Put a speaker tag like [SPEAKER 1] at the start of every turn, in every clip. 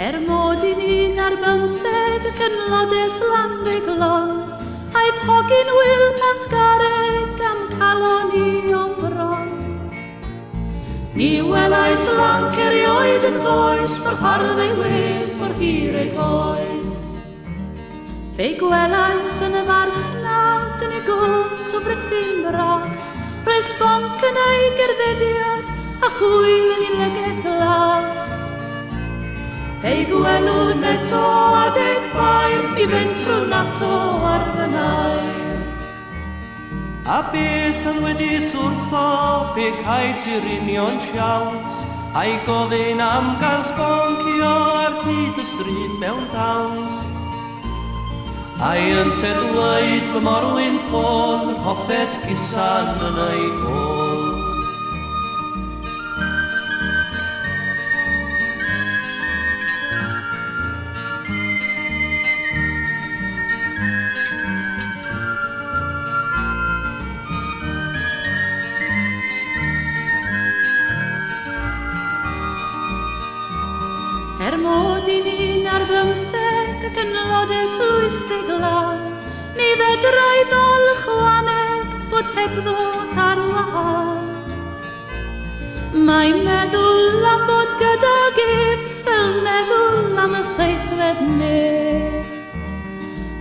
[SPEAKER 1] Mod I ni ar bymtheg yn lodes Landeglon, aeth hogyn wyl pant gareg am calon I o'n bron. Ni welais lanc erioed yn foes, mor hardd ei wedd, mor hir ei goes. Fe gwelais yn y farchnad yn y gwnt o brythyn bras, roedd bonc yn ei gerddediad a hwyl yn ei lyged glas. Ei gwelwn eto adeg ffair, I fynd trwy nato ar fy nair.
[SPEAKER 2] A beth oedd wedi twrtho, be caid i'r union siawns, a'i gofyn am gan sboncio ar hyd y stryd mewn dawns. A'i ynte dweud fy morwyn ffôn, hoffet gisan yn ei gol.
[SPEAKER 1] Mod I ni ar bymtheg ac yn lodes lwystig lan, ni fedrai ddol chwaneg bod hebddo ar wahân. Mae'n meddwl am bod gyda gyd fel meddwl am y seithfed nef.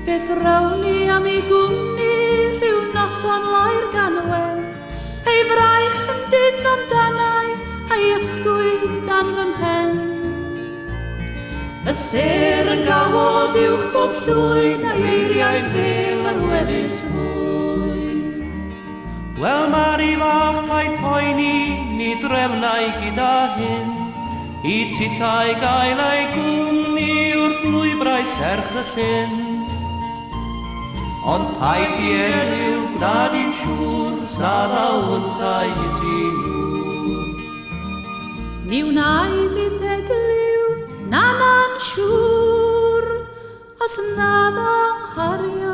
[SPEAKER 1] Beth rawn ni am ei gwmni rhyw noson loer ganwen, ei fraich yn dyn amdanau a'i ysgwydd dan fy mhen. Y ser yn gawod uwch bob llwyn a eiriau fel ar wefus hwyn.
[SPEAKER 2] Wel mae'r I fach plaid poeni, ni drefnau gyda hyn, I tithau gael ei gwmni wrth lwybrau serch y llyn. Ond paid ti erliw gwna di'n siŵr, sna ddawntau I ti nhw.
[SPEAKER 1] Ni wnai bydd egliw, na na'n siŵr, os nad o'n hario.